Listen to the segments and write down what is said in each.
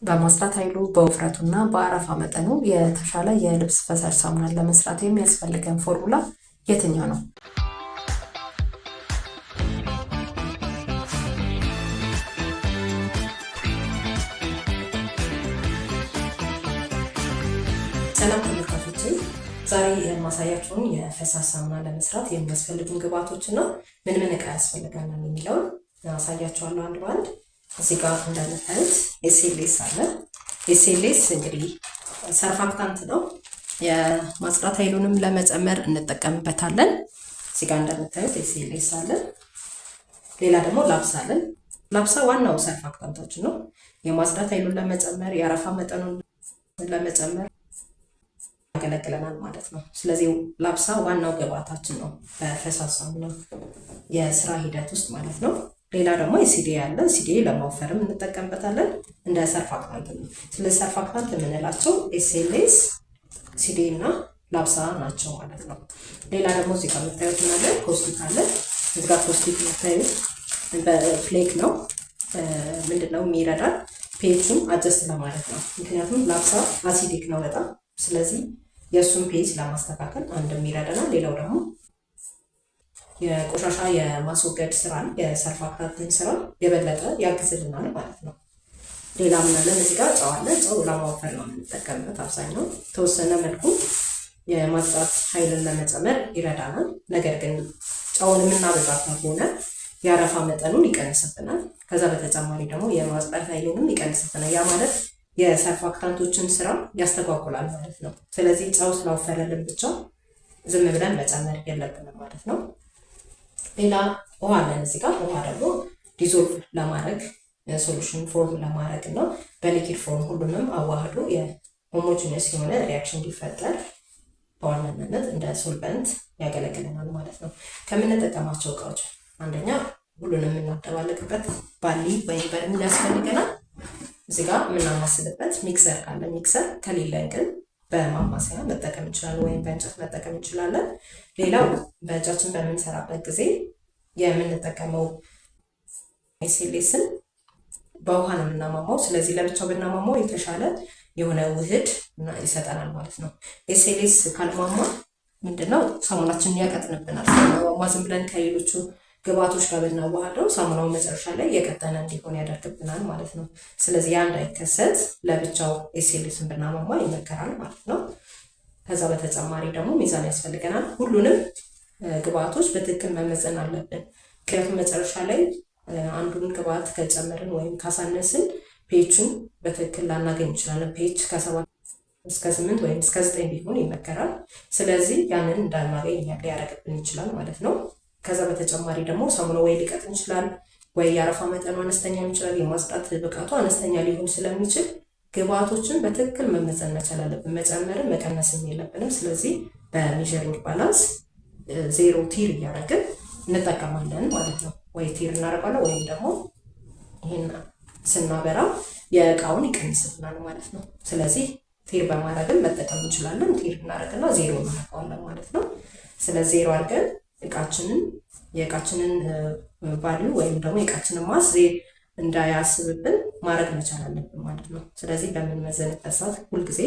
በማጽዳት ኃይሉ በውፍረቱና በአረፋ መጠኑ የተሻለ የልብስ ፈሳሽ ሳሙናን ለመስራት የሚያስፈልገን ፎርሙላ የትኛው ነው? ሰላም ተመልካቾቼ፣ ዛሬ የማሳያችሁን የፈሳሽ ሳሙና ለመስራት የሚያስፈልጉን ግብአቶችና ምን ምን እቃ ያስፈልጋል የሚለውን አሳያችኋለሁ አንድ በአንድ። እዚህ ጋር እንደምታዩት ኤስኤልኤስ አለ። ኤስኤልኤስ እንግዲህ ሰርፋክታንት ነው። የማጽዳት ኃይሉንም ለመጨመር እንጠቀምበታለን። እዚህ ጋር እንደምታዩት ኤስኤልኤስ አለ። ሌላ ደግሞ ላፕሳ አለን። ላፕሳ ዋናው ሰርፋክታንታችን ነው። የማጽዳት ኃይሉን ለመጨመር፣ የአረፋ መጠኑን ለመጨመር ያገለግለናል ማለት ነው። ስለዚህ ላፕሳ ዋናው ግብአታችን ነው በፈሳሽ ሳሙና የስራ ሂደት ውስጥ ማለት ነው። ሌላ ደግሞ ሲዲኤ አለ። ሲዲኤ ለማወፈርም እንጠቀምበታለን እንደ ሰርፋክታንት ነው። ስለዚህ ሰርፋክታንት የምንላቸው ኤስኤልኤስ፣ ሲዲኤ እና ላፕሳ ናቸው ማለት ነው። ሌላ ደግሞ እዚህ ጋር የምታዩት ነገር ኮስቲክ አለ። እዚህ ጋር ኮስቲክ የምታዩት በፍሌክ ነው። ምንድነው የሚረዳል? ፔጁን አጀስት ለማለት ነው። ምክንያቱም ላፕሳ አሲዲክ ነው በጣም። ስለዚህ የእሱን ፔጅ ለማስተካከል አንድም ይረዳናል። ሌላው ደግሞ የቆሻሻ የማስወገድ ስራን የሰርፋክታንትን ስራ የበለጠ ያግዝልናል ማለት ነው። ሌላ ምን አለን? እዚህ ጋር ጨው አለ። ጨው ለማወፈር ነው የምንጠቀምበት አብዛኛው። ተወሰነ መልኩ የማጽዳት ኃይልን ለመጨመር ይረዳናል። ነገር ግን ጨውን የምናበዛ ከሆነ የአረፋ መጠኑን ይቀንስብናል። ከዛ በተጨማሪ ደግሞ የማጽዳት ኃይሉንም ይቀንስብናል። ያ ማለት የሰርፋክታንቶችን ስራ ያስተጓጉላል ማለት ነው። ስለዚህ ጨው ስላወፈረልን ብቻ ዝም ብለን መጨመር የለብንም ማለት ነው። ሌላ ውሃ አለን እዚህ ጋር። ውሃ ደግሞ ዲዞልቭ ለማድረግ ሶሉሽን ፎርም ለማድረግ እና በሊኪድ ፎርም ሁሉንም አዋህዶ የሆሞጂነስ የሆነ ሪያክሽን እንዲፈጠር በዋናነት እንደ ሶልቨንት ያገለግለናል ማለት ነው። ከምንጠቀማቸው እቃዎች አንደኛ ሁሉንም የምናደባለቅበት ባሊ ወይም በርሚል ያስፈልገናል። እዚህ ጋር የምናማስልበት ሚክሰር ካለ ሚክሰር፣ ከሌለን ግን በማማሰያ መጠቀም እንችላለን ወይም በእንጨት መጠቀም እንችላለን። ሌላው በእጃችን በምንሰራበት ጊዜ የምንጠቀመው ኤስኤልኤስን በውሃ ነው የምናማማው። ስለዚህ ለብቻው ብናማማው የተሻለ የሆነ ውህድ ይሰጠናል ማለት ነው። ኤስኤልኤስ ካልማማ ምንድነው ሳሙናችንን ያቀጥንብናል። ሳሙናው ዝም ብለን ከሌሎቹ ግብአቶች ጋር ብናዋህደው ሳሙናው መጨረሻ ላይ የቀጠነ እንዲሆን ያደርግብናል ማለት ነው። ስለዚህ ያ እንዳይከሰት ለብቻው ኤስኤልኤስን ብናማማ ይመከራል ማለት ነው። ከዛ በተጨማሪ ደግሞ ሚዛን ያስፈልገናል። ሁሉንም ግብአቶች በትክክል መመዘን አለብን። ምክንያቱም መጨረሻ ላይ አንዱን ግብአት ከጨመርን ወይም ካሳነስን ፔጁን በትክክል ላናገኝ እንችላለን። ፔጅ ከ7 እስከ 8 ወይም እስከ 9 ቢሆን ይመከራል። ስለዚህ ያንን እንዳናገኝ ሊያደርግብን ይችላል ማለት ነው። ከዛ በተጨማሪ ደግሞ ሳሙናው ወይ ሊቀጥን ይችላል ወይ የአረፋ መጠኑ አነስተኛ ሊሆን ይችላል። የማጽዳት ብቃቱ አነስተኛ ሊሆን ስለሚችል ግብአቶችን በትክክል መመዘን መቻል አለብን። መጨመርም መቀነስም የለብንም። ስለዚህ በሜዠሪንግ ባላንስ 0 ቲር እያደረግን እንጠቀማለን ማለት ነው። ወይ ቲር እናደርጋለን ወይም ደግሞ ይሄን ስናበራ የእቃውን ይቀንስብናል ማለት ነው። ስለዚህ ቲር በማድረግም መጠቀም እንችላለን። ቲር እናደርግና 0 እናደርገዋለን ማለት ነው። ስለዚህ 0 አድርገን የእቃችንን ቫልዩ ወይም ደግሞ የእቃችንን ማስ እንዳያስብብን ማድረግ መቻል አለብን ማለት ነው። ስለዚህ በምንመዘንበት ሰዓት ሁልጊዜ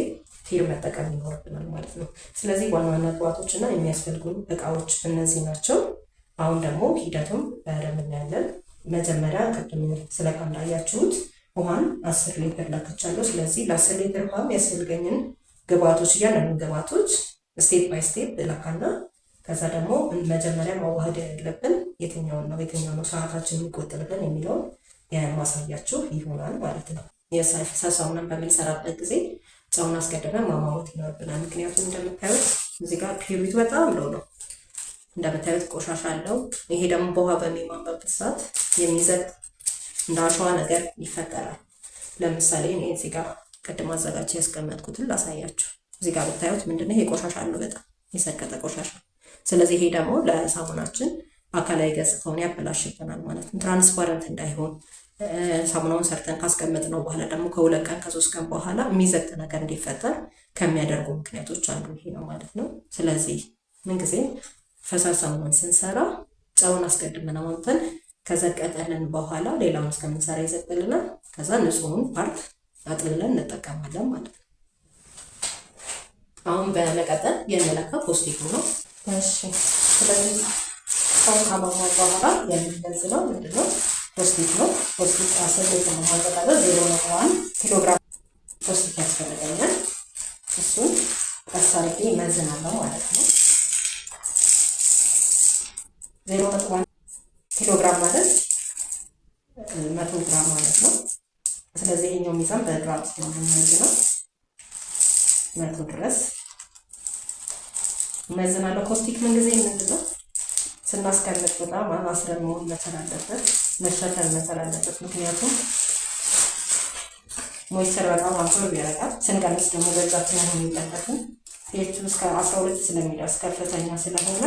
ቲር መጠቀም ይኖርብናል ማለት ነው። ስለዚህ ዋና ዋና ግብአቶች እና የሚያስፈልጉን እቃዎች እነዚህ ናቸው። አሁን ደግሞ ሂደቱን በደንብ እናያለን። መጀመሪያ ቅድም ስለቃ እንዳያችሁት ውሃን 10 ሊትር ለክቻለሁ። ስለዚህ ለ10 ሊትር ውሃ የሚያስፈልገኝን ግብአቶች እያንዳንዱ ግብአቶች ስቴፕ ባይ ስቴፕ ለካና ከዛ ደግሞ መጀመሪያ ማዋሃድ ያለብን የትኛውን ነው ሰዓታችን የሚቆጥርልን የሚለውን የማሳያችሁ ይሆናል ማለት ነው። የፈሳሽ ሳሙናን በምንሰራበት ጊዜ ጨውን አስቀድመን ማማወት ይኖርብናል። ምክንያቱም እንደምታዩት እዚህ ጋር ፒሪቱ በጣም ሎው ነው። እንደምታዩት ቆሻሻ አለው። ይሄ ደግሞ በውሃ በሚማማበት ሰዓት የሚዘግ እንደ አሸዋ ነገር ይፈጠራል። ለምሳሌ እኔ እዚህ ጋር ቅድም አዘጋጅ ያስቀመጥኩትን ላሳያችሁ። እዚህ ጋር ብታዩት ምንድነው ይሄ ቆሻሻ አለው፣ በጣም የሰቀጠ ቆሻሻ። ስለዚህ ይሄ ደግሞ ለሳሙናችን አካላዊ ገጽታውን ያበላሽብናል ማለት ነው። ትራንስፓረንት እንዳይሆን ሳሙናውን ሰርተን ካስቀመጥነው በኋላ ደግሞ ከ2 ቀን ከ3 ቀን በኋላ የሚዘግ ነገር እንዲፈጠር ከሚያደርጉ ምክንያቶች አንዱ ይሄ ነው ማለት ነው። ስለዚህ ምንጊዜም ፈሳሽ ሳሙናን ስንሰራ ጨውን አስቀድመን አሟምተን ከዘቀጠልን በኋላ ሌላውን እስከምንሰራ ይዘቅልናል። ከዛ ንጹሁን ፓርት አጥልለን እንጠቀማለን ማለት ነው። አሁን በመቀጠል የምንለካው ፖስቲክ ነው። እሺ ስለዚህ አሁን ከማሟሟ በኋላ የምንገዝነው ምንድነው? ፖስቲክ ነው። ፖስቲክ አሰብ የተማማቀጠለ 0.1 ኪሎ ግራም ፖስቲክ ያስፈልገኛል። እሱን ቀስ አድርጌ እመዝናለሁ ማለት ነው። 0.1 ኪሎ ግራም ማለት 100 ግራም ማለት ነው። ስለዚህ ይሄኛው ሚዛን በግራም ስለሆነ ነው 100 ድረስ እመዝናለሁ። ፖስቲክ ምን ጊዜ ምንድነው ስናስቀምጥ በጣም አስረን መሆን መቻል አለበት፣ መሸፈን መቻል አለበት። ምክንያቱም ሞይስቸር በጣም አብዞርብ ያደርጋል። ስንቀንስ ደግሞ በእጃችን መሆን የለበትም። ፒኤች እስከ 12 ስለሚደርስ ከፍተኛ ስለሆነ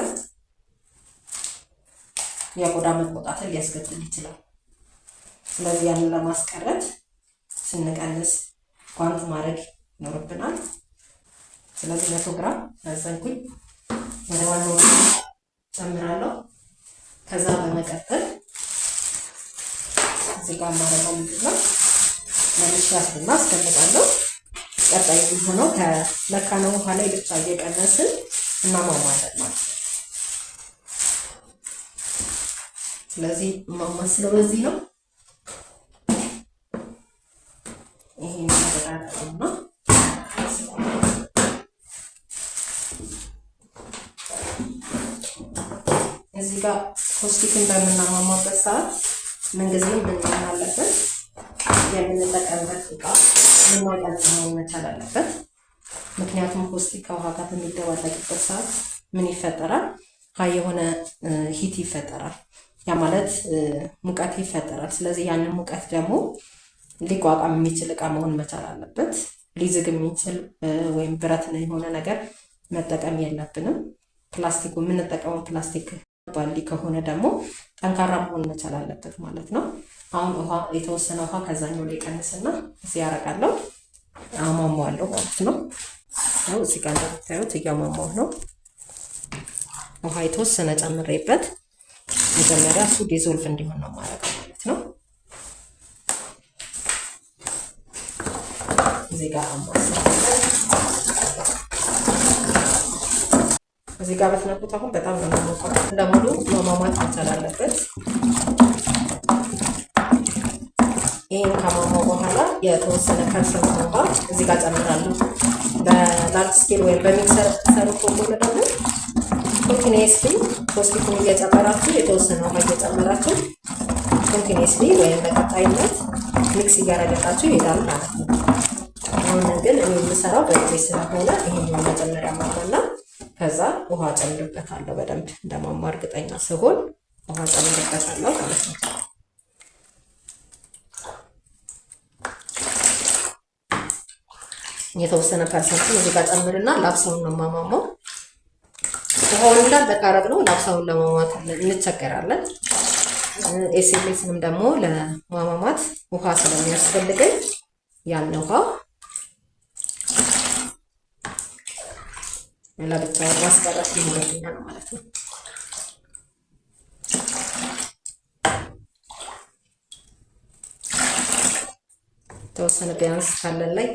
የቆዳ መቆጣትን ሊያስከትል ይችላል። ስለዚህ ያንን ለማስቀረት ስንቀንስ ጓንት ማድረግ ይኖርብናል። ስለዚህ 100 ግራም ያዘንኩኝ ወደ ዋናው ጨምራለሁ። ከዛ በመቀጠል እዚህ ጋር ማረጋው ምንድነው ለምሻትና አስቀምጣለሁ። ቀጣይ የሚሆነው ከለካነው ውሃ ላይ ብቻ እየቀነስን እናሟሟለን ማለት ነው። ስለዚህ ማማስለው በዚህ ነው። ይሄ ማረጋጋውና እዚህ ጋር ፖስቲክን በምናሟሟበት ሰዓት ምንጊዜም ምን መሆን አለበት? የምንጠቀምበት እቃ የማይቀልጥ መሆን መቻል አለበት። ምክንያቱም ፖስቲክ ከውሃ ጋር በሚደባለቅበት ሰዓት ምን ይፈጠራል? ሀይ የሆነ ሂት ይፈጠራል። ያ ማለት ሙቀት ይፈጠራል። ስለዚህ ያንን ሙቀት ደግሞ ሊቋቋም የሚችል እቃ መሆን መቻል አለበት። ሊዝግ የሚችል ወይም ብረት የሆነ ነገር መጠቀም የለብንም። ፕላስቲኩ የምንጠቀመው ፕላስቲክ ባሊ ከሆነ ደግሞ ጠንካራ መሆን መቻል አለበት ማለት ነው። አሁን ውሃ የተወሰነ ውሃ ከዛኛው ላይ ቀንስና እዚህ ያረጋለሁ አሟሟዋለሁ ማለት ነው። ያው እዚህ ጋር እንደምታዩት እያሟሟው ነው። ውሃ የተወሰነ ጨምሬበት መጀመሪያ እሱ ዲዞልቭ እንዲሆን ነው ማረጋው ማለት ነው። እዚህ ጋር እዚህ ጋር በትነኩት አሁን በጣም ነው የሚሞቀው። እንደሙሉ ማሟሟት መቻል አለበት። ይሄን ከማሟሟ በኋላ የተወሰነ ፐርሰንት ውሃ እዚህ ጋር ጨምራለሁ። በላርጅ ስኬል ወይም በሚክሰር ሰሩ ከሆነ ደግሞ ኮንቲኒየስሊ ፖስቲኩን እየጨመራችሁ የተወሰነ ውሃ እየጨመራችሁ ኮንቲኒየስሊ ወይም በቀጣይነት ሚክስ እያደረጋችሁ ይሄዳል ማለት ነው። አሁን ግን እኔ የምሰራው በጊዜ ስለሆነ ይሄኛው መጀመሪያ ማሟና ከዛ ውሃ ጨምርበታለሁ። በደንብ እንደማማ እርግጠኛ ስሆን ውሃ ጨምርበታለሁ ማለት ነው። የተወሰነ ፐርሰንት እዚህ ጋር ጨምርና ላብሳውን ነው ማማማው። ውሃውን እንዳለ ካረግ ነው ላብሳውን ለማማት እንቸገራለን። ኤስኤምኤስንም ደግሞ ለማማማት ውሃ ስለሚያስፈልገኝ ያን ውሃ ለብቻ ማስቀረት ይኖርብኛል ማለት ነው። ተወሰነ ቢያንስ ካለን ላይ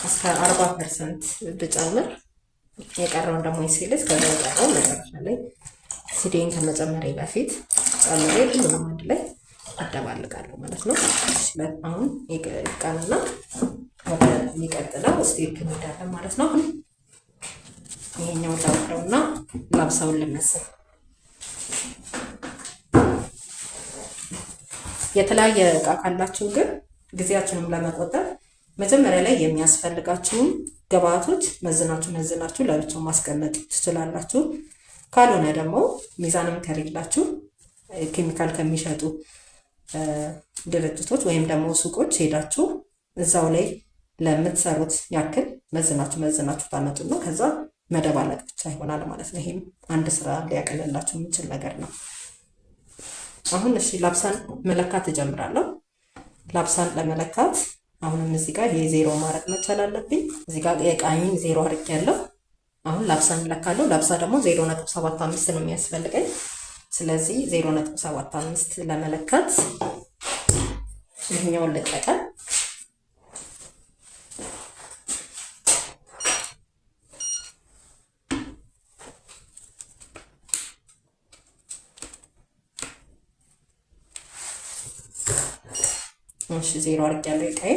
እስከ 40% ብጨምር የቀረውን ደግሞ ይስልስ ከዛው ጋር መጨረሻ ላይ ሲዲን ከመጨመሬ በፊት ጨምሬ ሁሉንም አንድ ላይ አደባልቃለሁ ማለት ነው። ስለዚህ አሁን ይቀርና ወደ የሚቀጥለው ስቴፕ እንሄዳለን ማለት ነው። አሁን ይሄኛው ዳውረውና ላብሳውን ልመስል። የተለያየ እቃ ካላችሁ ግን ጊዜያችንን ለመቆጠብ መጀመሪያ ላይ የሚያስፈልጋችሁን ግብአቶች መዝናችሁ ለብቻው ማስቀመጥ ትችላላችሁ። ካልሆነ ደግሞ ሚዛንም ከሌላችሁ ኬሚካል ከሚሸጡ ድርጅቶች ወይም ደግሞ ሱቆች ሄዳችሁ እዛው ላይ ለምትሰሩት ያክል መዝናችሁ ታመጡና ከዛ መደባለቅ ብቻ ይሆናል ማለት ነው። ይሄም አንድ ስራ ሊያቀልላችሁ የሚችል ነገር ነው። አሁን እሺ ላብሳን መለካት እጀምራለሁ። ላብሳን ለመለካት አሁንም እዚህ ጋር ይሄ 0 ማድረግ መቻል አለብኝ። እዚህ ጋር የቃኝን 0 አድርጌያለሁ። አሁን ላብሳን ለካለሁ። ላብሳ ደግሞ 0.75 ነው የሚያስፈልገኝ። ስለዚህ 0.75 ለመለካት ይሄኛውን ልጠቀም። እሺ 0 አድርጌያለሁ። እቃዬ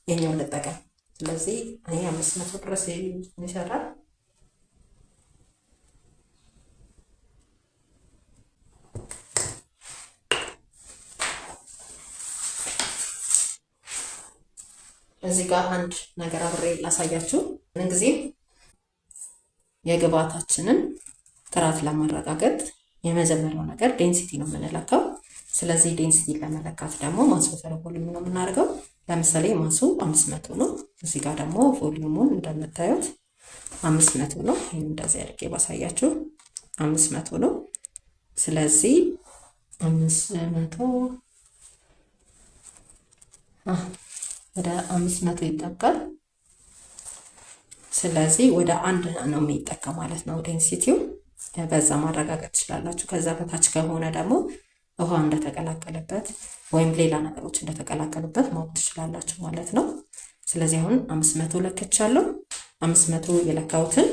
የኛውን ልጠቀም። ስለዚህ እኔ 500 ድረስ ይሰራል። እዚህ ጋር አንድ ነገር አብሬ ላሳያችሁ። ምንጊዜም የግብአታችንን ጥራት ለማረጋገጥ የመጀመሪያው ነገር ዴንሲቲ ነው የምንለካው። ስለዚህ ዴንሲቲ ለመለካት ደግሞ ማስ ኦቨር ቮሊዩም ነው የምናደርገው። ለምሳሌ ማሱ 500 ነው። እዚህ ጋር ደግሞ ቮሊዩሙን እንደምታዩት 500 ነው። ይሄን እንደዚህ አድርጌ ባሳያችሁ 500 ነው። ስለዚህ 500 ወደ 500 ይጠጋል። ስለዚህ ወደ 1 ነው የሚጠጋ ማለት ነው ዴንሲቲው። በዛ ማረጋገጥ ትችላላችሁ። ከዛ በታች ከሆነ ደግሞ ውሃ እንደተቀላቀለበት ወይም ሌላ ነገሮች እንደተቀላቀሉበት ማወቅ ትችላላችሁ ማለት ነው። ስለዚህ አሁን 500 ለክቻለሁ። 500 የለካሁትን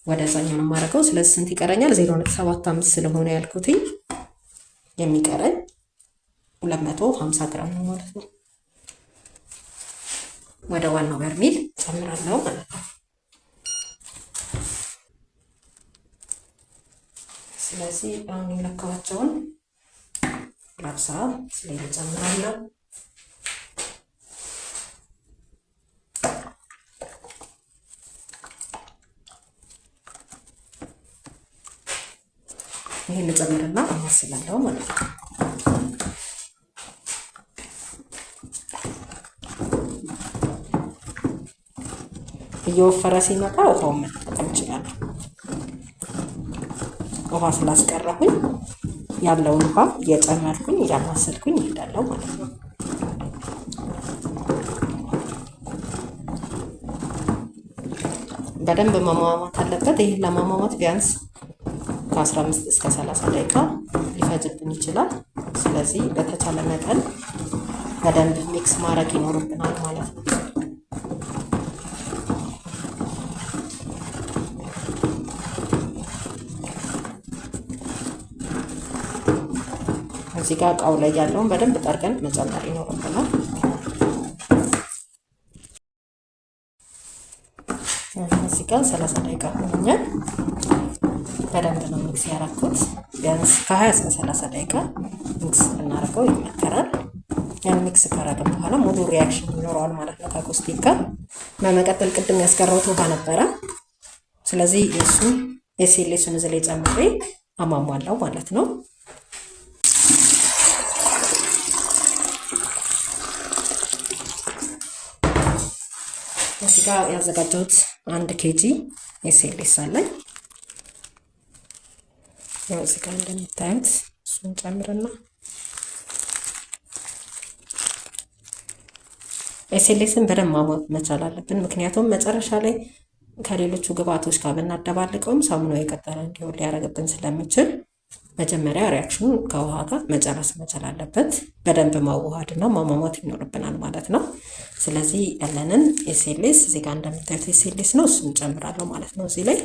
ወደዛኛው ነው የማደርገው። ስለዚህ ስንት ይቀረኛል? 0.75 ስለሆነ ያልኩት የሚቀረኝ 250 ግራም ነው ማለት ነው። ወደ ዋናው በርሜል ጨምራለሁ ማለት ነው። ስለዚህ አሁን የለካኋቸውን ላብሳ ስለዚህ ጨምራለሁ። ይሄን ጨምርና አማስላለሁ ማለት ነው። እየወፈረ ሲመጣ ውሃውን መጠቀም ይችላል። ውሃ ስላስቀረሁኝ ያለውን ውሃ እየጨመርኩኝ እያማሰልኩኝ እሄዳለሁ ማለት ነው። በደንብ መሟሟት አለበት። ይሄን ለማሟሟት ቢያንስ ከ15 እስከ 30 ደቂቃ ሊፈጅብን ይችላል። ስለዚህ በተቻለ መጠን በደንብ ሚክስ ማድረግ ይኖርብናል ማለት ነው። እዚህ ጋር እቃው ላይ ያለውን በደንብ ጠርገን መጨመር ይኖርብናል። እዚህ ጋር 30 ደቂቃ ሆኖኛል። በደንብ ነው ሚክስ ያደረኩት። ቢያንስ ከ20 እስከ 30 ደቂቃ ሚክስ እናደርገው ይመከራል። ያን ሚክስ ካደረግን በኋላ ሙሉ ሪያክሽን ይኖረዋል ማለት ነው ከኮስቲክ ጋር። በመቀጠል ቅድም ያስቀረውት ውሃ ነበረ። ስለዚህ እሱን ኤስኤልኤሱን እዚህ ላይ ጨምሬ አሟሟለሁ ማለት ነው። እዚህ ጋር ያዘጋጀሁት 1 ኬጂ ኤስኤልኤስ አለኝ። እዚህ ጋር እንደምታዩት እሱን ጨምርና ኤስኤልኤስን በደንብ ማሞቅ መቻል አለብን። ምክንያቱም መጨረሻ ላይ ከሌሎቹ ግብአቶች ጋር ብናደባልቀውም ሳሙናው የቀጠለ እንዲሆን ሊያደርግብን ስለሚችል መጀመሪያ ሪያክሽኑ ከውሃ ጋር መጨረስ መቻል አለበት። በደንብ ማዋሃድና ማሟሟት ይኖርብናል ማለት ነው። ስለዚህ ያለንን ኤስኤልኤስ እዚህ ጋር እንደምታዩት ኤስኤልኤስ ነው። እሱን ጨምራለሁ ማለት ነው እዚህ ላይ።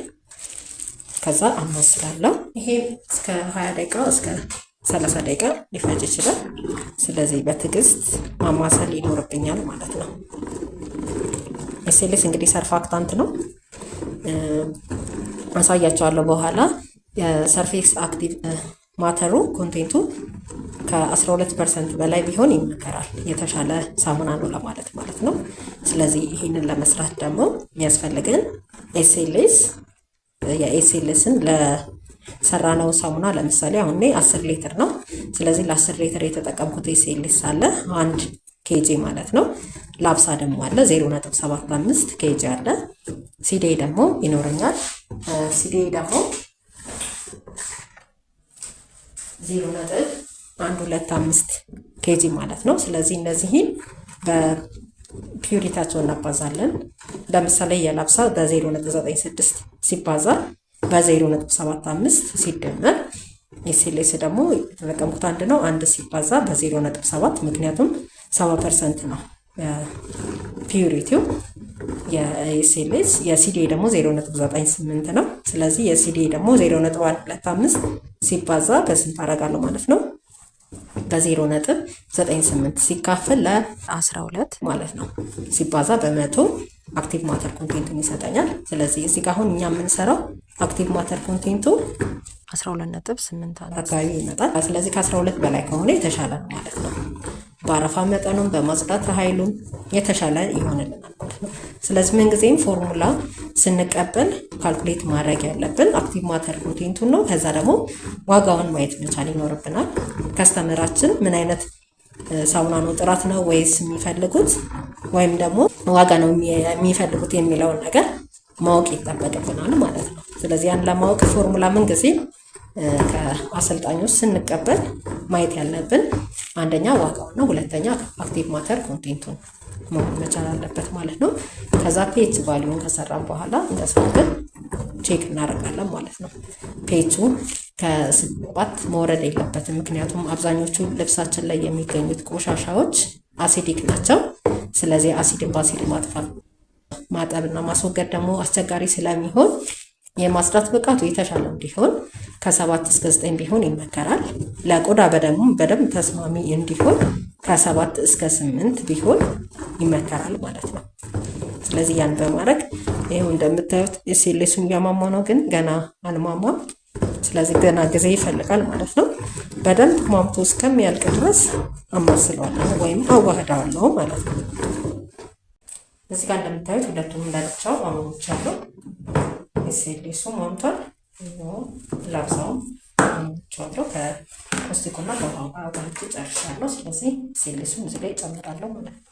ከዛ አማስላለሁ። ይሄ እስከ 20 ደቂቃ እስከ 30 ደቂቃ ሊፈጅ ይችላል። ስለዚህ በትዕግስት ማማሰል ይኖርብኛል ማለት ነው። ኤስኤልኤስ እንግዲህ ሰርፋክታንት ነው። አሳያቸዋለሁ በኋላ። የሰርፌስ አክቲቭ ማተሩ ኮንቴንቱ ከ12% በላይ ቢሆን ይመከራል። የተሻለ ሳሙና ነው ለማለት ማለት ነው። ስለዚህ ይህንን ለመስራት ደግሞ የሚያስፈልገን ኤስኤልኤስ የኤስኤልኤስን ለሰራነው ሳሙና ለምሳሌ አሁን 10 ሊትር ነው። ስለዚህ ለ10 ሊትር የተጠቀምኩት ኤስኤልኤስ አለ 1 ኬጂ ማለት ነው። ላብሳ ደግሞ አለ 0.75 ኬጂ አለ። ሲዴ ደግሞ ይኖረኛል። ሲዴ ደግሞ 0.125 ኬጂ ማለት ነው። ስለዚህ እነዚህን በፒዩሪታቸው እናባዛለን። ለምሳሌ የላብሳ በ0.96 ሲባዛ በ0.75 ሲደመር ኤስኤልኤስ ደግሞ የተጠቀምኩት 1 ነው። 1 ሲባዛ በ0.7 ምክንያቱም 70% ነው ፒዩሪቲው የኤስኤልኤስ። የሲዲ ደግሞ 0.98 ነው። ስለዚህ የሲዲ ደግሞ 0.125 ሲባዛ በስንት አደርጋለሁ ማለት ነው በ0.98 ሲካፈል ለ12 ማለት ነው ሲባዛ በመቶ አክቲቭ ማተር ኮንቴንቱን ይሰጠኛል። ስለዚህ እዚህ ጋር አሁን እኛ የምንሰራው አክቲቭ ማተር ኮንቴንቱ 12.8 አካባቢ ይመጣል። ስለዚህ ከ12 በላይ ከሆነ የተሻለ ነው ማለት ነው። በአረፋ መጠኑን በማጽዳት ኃይሉን የተሻለ ይሆንልናል ማለት ነው። ስለዚህ ምንጊዜም ፎርሙላ ስንቀበል ካልኩሌት ማድረግ ያለብን አክቲቭ ማተር ኮንቴንቱን ነው። ከዛ ደግሞ ዋጋውን ማየት መቻል ይኖርብናል። ከስተመራችን ምን አይነት ሳሙና ነው፣ ጥራት ነው ወይስ የሚፈልጉት ወይም ደግሞ ዋጋ ነው የሚፈልጉት የሚለውን ነገር ማወቅ ይጠበቅብናል ማለት ነው። ስለዚህ ያን ለማወቅ ፎርሙላ ምንጊዜም ከአሰልጣኞች ስንቀበል ማየት ያለብን አንደኛ ዋጋውን ነው፣ ሁለተኛ አክቲቭ ማተር ኮንቴንቱን መሆን መቻል አለበት ማለት ነው። ከዛ ፔጅ ቫልዩን ከሰራን በኋላ እንደሰራን ቼክ እናደርጋለን ማለት ነው። ፔጁ ከ7 መውረድ የለበትም፣ ምክንያቱም አብዛኞቹ ልብሳችን ላይ የሚገኙት ቆሻሻዎች አሲዲክ ናቸው። ስለዚህ አሲድን በአሲድ ማጠብና ማስወገድ ደግሞ አስቸጋሪ ስለሚሆን የማጽዳት ብቃቱ የተሻለ እንዲሆን ከ7 እስከ 9 ቢሆን ይመከራል። ለቆዳ በደንብ ተስማሚ እንዲሆን ከ7 እስከ 8 ቢሆን ይመከራል ማለት ነው። ስለዚህ ያን በማድረግ ይሄው እንደምታዩት ኤስኤልኤሱን እያማማ ነው፣ ግን ገና አልማማም። ስለዚህ ገና ጊዜ ይፈልጋል ማለት ነው። በደንብ ማምቶ እስከሚያልቅ ድረስ አማስለዋለሁ ወይም አዋህዳለሁ ማለት ነው። እዚህ ጋር እንደምታዩት ሁለቱም እንዳልቻው አማሞቻለሁ። ኤስኤልኤሱ ሞልቷል። ላብሳውም ሞልቷል። ከኮስቲኮና ከውሃ ጋር ጨርሻለሁ። ስለዚህ ኤስኤልኤሱን እዚህ ላይ ጨምራለሁ ማለት ነው።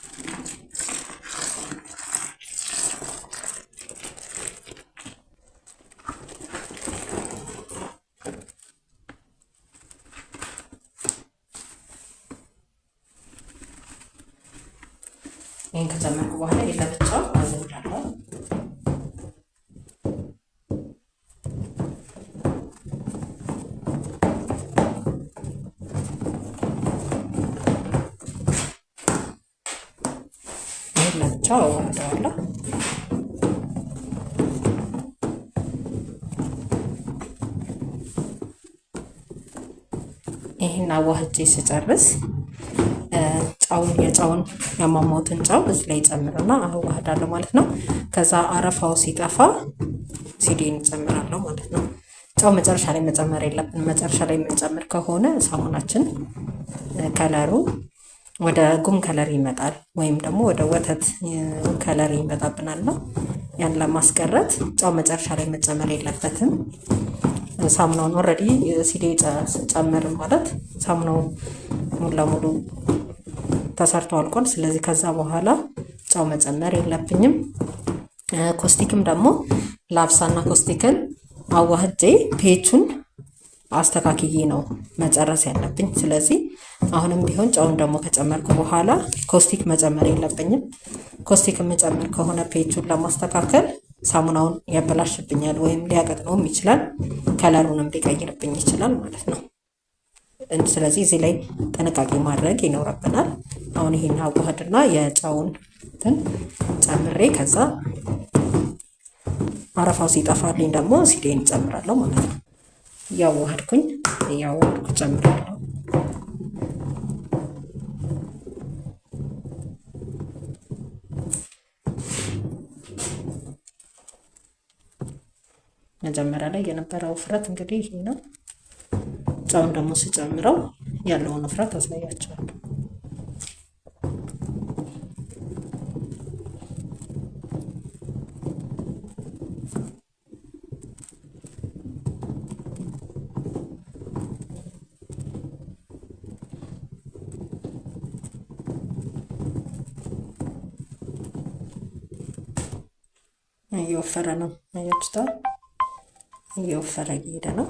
ይሄን ከጨመርኩ በኋላ ለብቻው አዘውዳለሁ። ለብቻው አወርደዋለሁ። ይሄን አዋህጄ ስጨርስ የጫውን ያማማውትን ጫው እዚህ ላይ ጨምርና አዋህዳለሁ ማለት ነው። ከዛ አረፋው ሲጠፋ ሲዴን ጨምራለሁ ማለት ነው። ጫው መጨረሻ ላይ መጨመር የለብን። መጨረሻ ላይ የምንጨምር ከሆነ ሳሙናችን ከለሩ ወደ ጉም ከለር ይመጣል ወይም ደግሞ ወደ ወተት ከለር ይመጣብናል ነው። ያን ለማስቀረት ጫው መጨረሻ ላይ መጨመር የለበትም። ሳሙናውን ኦልሬዲ ሲዴ ጨምር ማለት ሳሙናው ሙሉ ለሙሉ ተሰርቶ አልቋል። ስለዚህ ከዛ በኋላ ጫው መጨመር የለብኝም። ኮስቲክም ደግሞ ላብሳና ኮስቲክን አዋህጄ ፔቹን አስተካክዬ ነው መጨረስ ያለብኝ። ስለዚህ አሁንም ቢሆን ጫውን ደግሞ ከጨመርኩ በኋላ ኮስቲክ መጨመር የለብኝም። ኮስቲክ የምጨምር ከሆነ ፔቹን ለማስተካከል ሳሙናውን ያበላሽብኛል ወይም ሊያቀጥነውም ይችላል፣ ከለሩንም ሊቀይርብኝ ይችላል ማለት ነው። ስለዚህ እዚህ ላይ ጥንቃቄ ማድረግ ይኖርብናል። አሁን ይሄን አዋህድና የጫውን ጨምሬ ከዛ አረፋው ሲጠፋልኝ ደግሞ ሲዴን ጨምራለሁ ማለት ነው። እያዋህድኩ ጨምራለሁ። መጀመሪያ ላይ የነበረው ውፍረት እንግዲህ ይሄ ነው። ጫውን ደግሞ ስጨምረው ያለውን ውፍረት አሳያቸዋለሁ። እየወፈረ ነው። አያችሁታል? እየወፈረ እየሄደ ነው።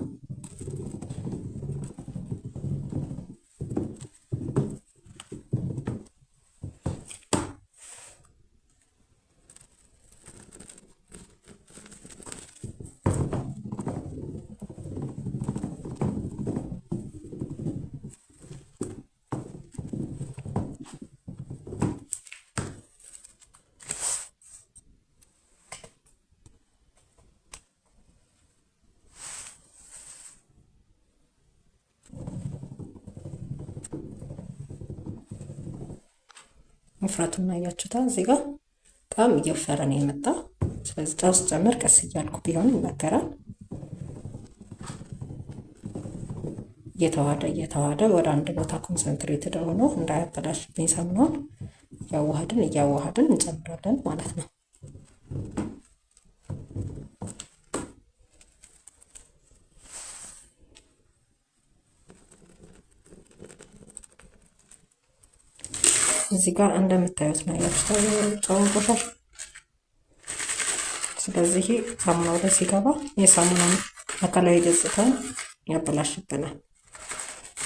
ውፍረቱን አያችሁታ። እዚህ ጋር በጣም እየወፈረ ነው የመጣው። ስለዚህ ጨው ስጨምር ቀስ እያልኩ ቢሆን ይመከራል። እየተዋሃደ ወደ አንድ ቦታ ኮንሰንትሬትድ ሆኖ እንዳያበላሽብኝ ሳሙናውን እያዋሃድን እንጨምራለን ማለት ነው። እዚህ ጋር እንደምታዩት ነው ጨውን ቆሻሽ። ስለዚህ ሳሙናው ላይ ሲገባ የሳሙናውን አካላዊ ገጽታን ያበላሽብናል።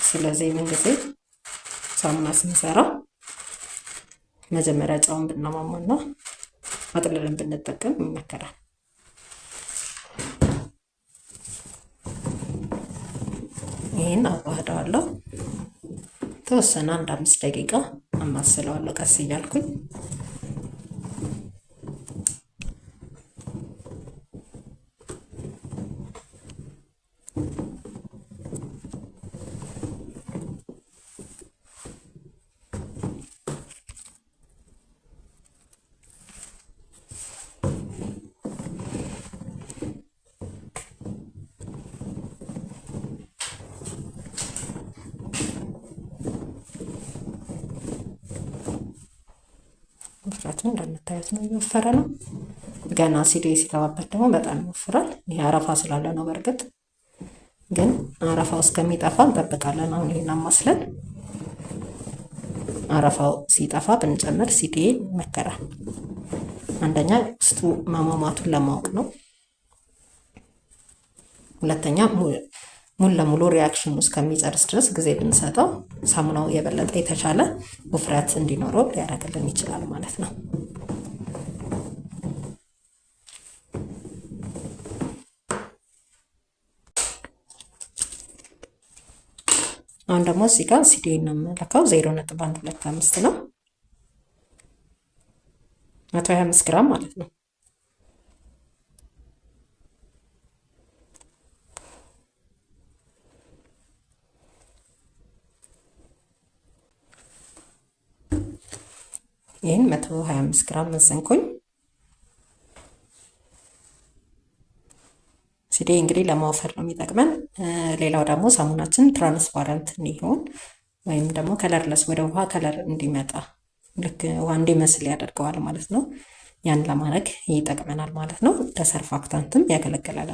ስለዚህ ምን ጊዜ ሳሙና ስንሰራ መጀመሪያ ጨውን ብናማማና አጥልለን ብንጠቀም ይመከራል። ይህን አዋህደዋለሁ። ተወሰነ 1-5 ደቂቃ አማስለዋለሁ ቀስ እያልኩኝ። ውፍረቱ እንደምታዩት ነው፣ እየወፈረ ነው። ገና ሲዴ ሲገባበት ደግሞ በጣም ይወፍራል። ይሄ አረፋ ስላለ ነው። በእርግጥ ግን አረፋው እስከሚጠፋ እንጠብቃለን። አሁን ይሄን አማስለን አረፋው ሲጠፋ ብንጨምር ሲዴ ይመከራል። አንደኛ ውስጡ ማማማቱን ለማወቅ ነው። ሁለተኛ ሙሉ ለሙሉ ሪያክሽኑ እስከሚጨርስ ድረስ ጊዜ ብንሰጠው ሳሙናው የበለጠ የተሻለ ውፍረት እንዲኖረው ሊያደርግልን ይችላል ማለት ነው። አሁን ደግሞ እዚህ ጋር ሲዴን ነው የምለካው። 0.125 ነው፣ 125 ግራም ማለት ነው። ይህን 125 ግራም መዘንኩኝ። ሲዴ እንግዲህ ለማወፈር ነው የሚጠቅመን። ሌላው ደግሞ ሳሙናችን ትራንስፓረንት እንዲሆን ወይም ደግሞ ከለርለስ ወደ ውሃ ከለር እንዲመጣ ልክ ውሃ እንዲመስል ያደርገዋል ማለት ነው። ያን ለማድረግ ይጠቅመናል ማለት ነው። ለሰርፋክታንትም ያገለግላል።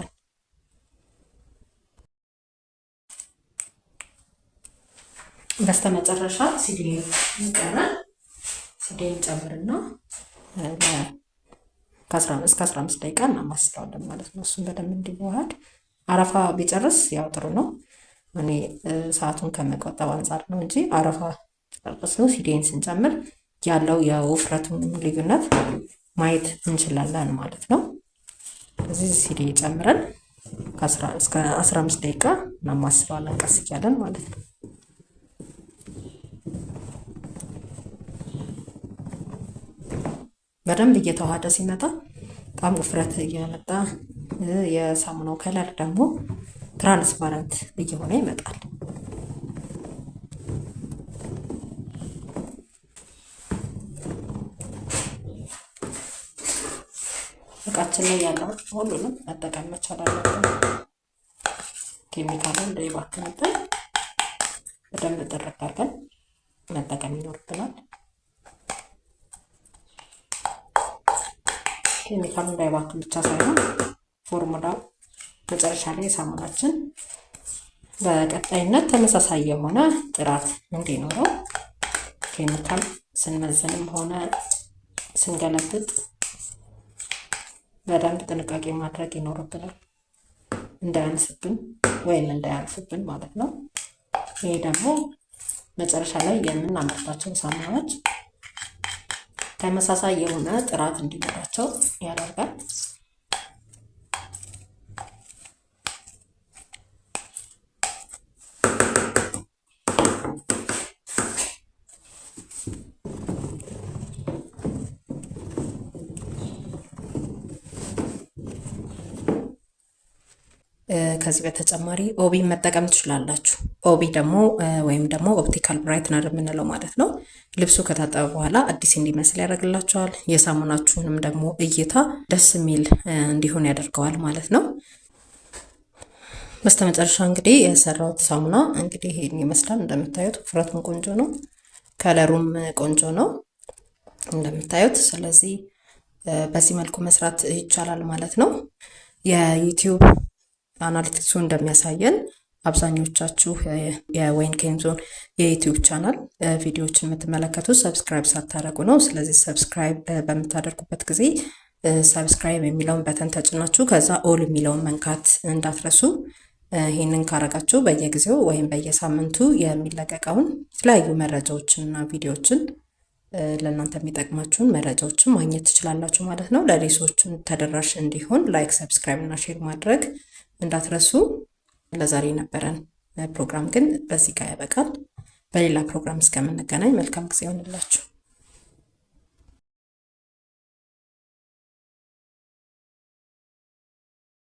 በስተመጨረሻ ሲዴ ይቀራል። ሲዴን ጨምርና እስከ 15 ደቂቃ እናማስለዋለን ማለት ነው። እሱን በደንብ እንዲዋሃድ። አረፋ ቢጨርስ ያው ጥሩ ነው። እኔ ሰዓቱን ከመቆጠብ አንጻር ነው እንጂ አረፋ ጨርስ ነው። ሲዴን ስንጨምር ያለው የውፍረቱን ልዩነት ማየት እንችላለን ማለት ነው። እዚህ ሲዴ ጨምረን እስከ 15 ደቂቃ እናማስለዋለን ቀስ እያለን ማለት ነው። በደንብ እየተዋሃደ ሲመጣ በጣም ውፍረት እየመጣ የሳሙናው ከለር ደግሞ ትራንስፓረንት እየሆነ ይመጣል። እቃችን ላይ ያለው ሁሉንም መጠቀም መቻል አለብን። ኬሚካሉ እንዳይባክንብን በደንብ ጥርቅ አድርገን መጠቀም ይኖርብናል። ኬሚካሉ እንዳይባክን ብቻ ሳይሆን ፎርሙላው መጨረሻ ላይ ሳሙናችን በቀጣይነት ተመሳሳይ የሆነ ጥራት እንዲኖረው ኬሚካል ስንመዝንም ሆነ ስንገለብጥ በደንብ ጥንቃቄ ማድረግ ይኖርብናል፣ እንዳያንስብን ወይም እንዳያልፍብን ማለት ነው። ይሄ ደግሞ መጨረሻ ላይ የምናመርታቸው ሳሙናዎች ተመሳሳይ የሆነ ጥራት እንዲኖራቸው ያደርጋል። ከዚህ በተጨማሪ ኦቢን መጠቀም ትችላላችሁ። ኦቢ ደግሞ ወይም ደግሞ ኦፕቲካል ብራይትነር የምንለው ማለት ነው። ልብሱ ከታጠበ በኋላ አዲስ እንዲመስል ያደርግላቸዋል። የሳሙናችሁንም ደግሞ እይታ ደስ የሚል እንዲሆን ያደርገዋል ማለት ነው። በስተመጨረሻ እንግዲህ የሰራሁት ሳሙና እንግዲህ ይሄን ይመስላል። እንደምታዩት ውፍረቱም ቆንጆ ነው፣ ከለሩም ቆንጆ ነው እንደምታዩት። ስለዚህ በዚህ መልኩ መስራት ይቻላል ማለት ነው። የዩቲዩብ አናሊቲክሱ እንደሚያሳየን አብዛኞቻችሁ የወይን ኬንዞን የዩቲዩብ ቻናል ቪዲዮዎችን የምትመለከቱት ሰብስክራይብ ሳታደርጉ ነው። ስለዚህ ሰብስክራይብ በምታደርጉበት ጊዜ ሰብስክራይብ የሚለውን በተን ተጭናችሁ ከዛ ኦል የሚለውን መንካት እንዳትረሱ። ይህንን ካረጋችሁ በየጊዜው ወይም በየሳምንቱ የሚለቀቀውን የተለያዩ መረጃዎችንና ቪዲዮዎችን ለእናንተ የሚጠቅማችሁን መረጃዎችን ማግኘት ትችላላችሁ ማለት ነው። ለሌሎችም ተደራሽ እንዲሆን ላይክ፣ ሰብስክራይብ እና ሼር ማድረግ እንዳትረሱ። ለዛሬ ነበረን ፕሮግራም ግን በዚህ ጋር ያበቃል። በሌላ ፕሮግራም እስከምንገናኝ መልካም ጊዜ ይሆንላችሁ።